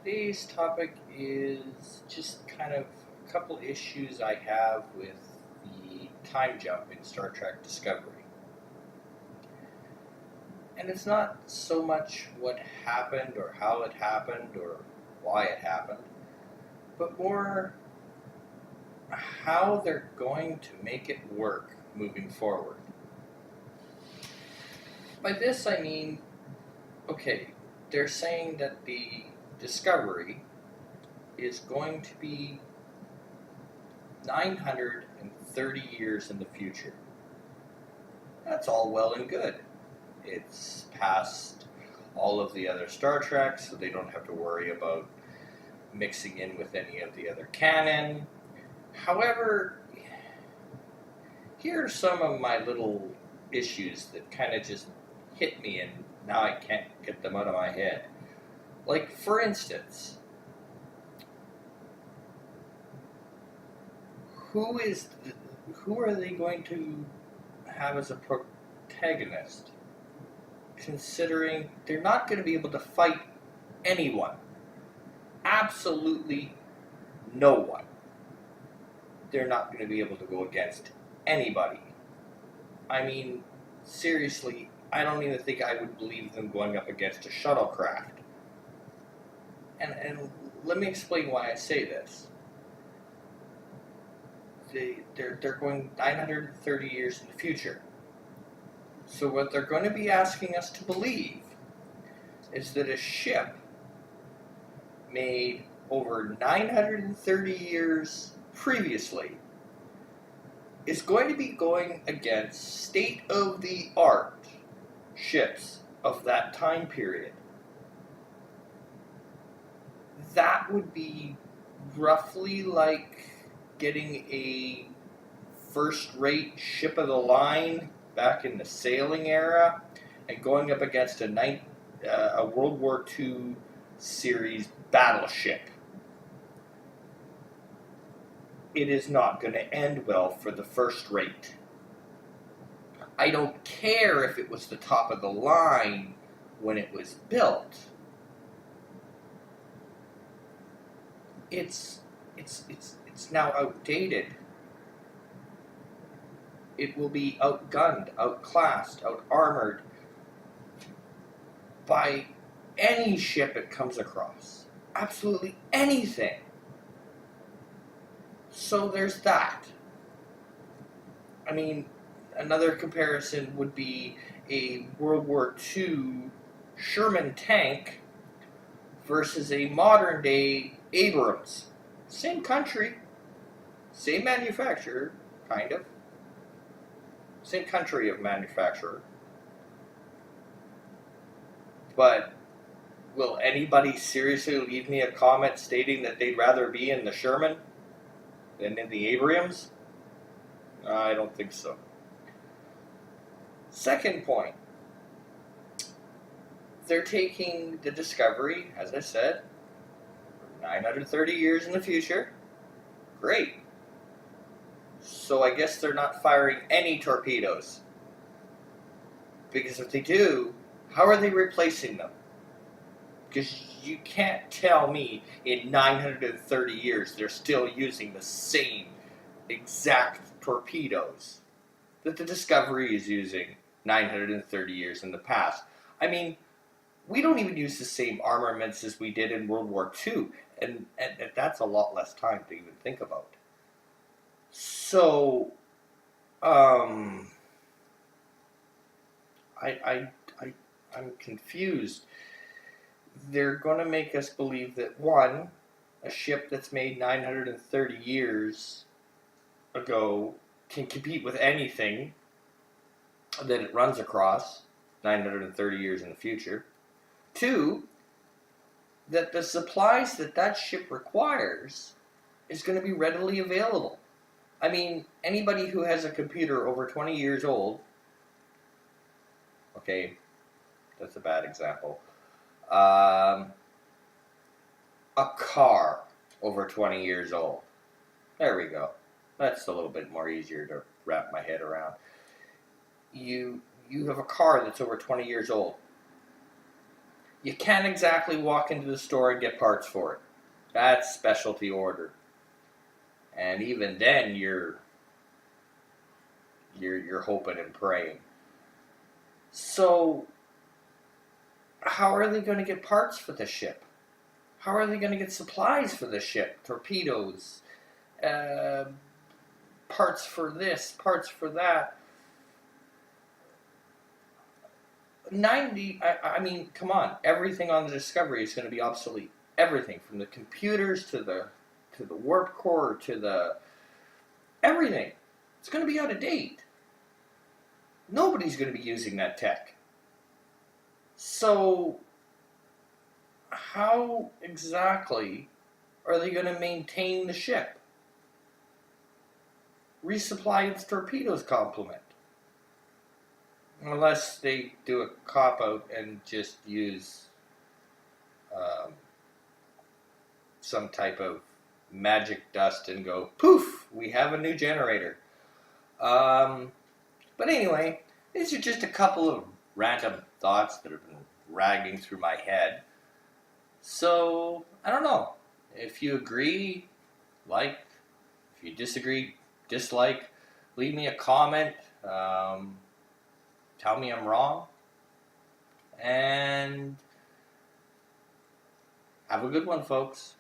Today's topic is just kind of a couple issues I have with the time jump in Star Trek Discovery. And it's not so much what happened or how it happened or why it happened, but more how they're going to make it work moving forward. By this I mean, okay, they're saying that the Discovery is going to be 930 years in the future. That's all well and good. It's past all of the other Star Treks, so they don't have to worry about mixing in with any of the other canon. However, here are some of my little issues that kind of just hit me and now I can't get them out of my head. Like, for instance, who are they going to have as a protagonist? Considering they're not going to be able to fight anyone. Absolutely no one. They're not going to be able to go against anybody. I mean, seriously, I don't even think I would believe them going up against a shuttlecraft. And let me explain why I say this. They're going 930 years in the future. So what they're going to be asking us to believe is that a ship made over 930 years previously is going to be going against state-of-the-art ships of that time period. That would be roughly like getting a first-rate ship of the line back in the sailing era and going up against a World War II series battleship. It is not going to end well for the first rate. I don't care if it was the top of the line when it was built. It's now outdated. It will be outgunned, outclassed, outarmored by any ship it comes across. Absolutely anything. So there's that. I mean, another comparison would be a World War II Sherman tank versus a modern day Abrams. Same country, same manufacturer, kind of. Same country of manufacturer. But will anybody seriously leave me a comment stating that they'd rather be in the Sherman than in the Abrams? I don't think so. Second point. They're taking the Discovery, as I said, 930 years in the future. Great. So I guess they're not firing any torpedoes. Because if they do, how are they replacing them? Because you can't tell me in 930 years they're still using the same exact torpedoes that the Discovery is using 930 years in the past. I mean, we don't even use the same armaments as we did in World War II, and that's a lot less time to even think about. So, I'm confused. They're going to make us believe that, one, a ship that's made 930 years ago can compete with anything that it runs across 930 years in the future. Two, that the supplies that ship requires is going to be readily available. I mean, anybody who has a computer over 20 years old, okay, that's a bad example, a car over 20 years old. There we go. That's a little bit more easier to wrap my head around. You have a car that's over 20 years old. You can't exactly walk into the store and get parts for it. That's specialty order. And even then you're hoping and praying. So how are they going to get parts for the ship? How are they going to get supplies for the ship? Torpedoes, uh, parts for this, parts for that. 90, I mean, come on. Everything on the Discovery is going to be obsolete. Everything, from the computers to the warp core to the everything. It's going to be out of date. Nobody's going to be using that tech. So how exactly are they going to maintain the ship? Resupply its torpedoes complement. Unless they do a cop-out and just use some type of magic dust and go, poof, we have a new generator. But anyway, these are just a couple of random thoughts that have been ragging through my head. So, I don't know. If you agree, like. If you disagree, dislike. Leave me a comment. Tell me I'm wrong. And have a good one, folks.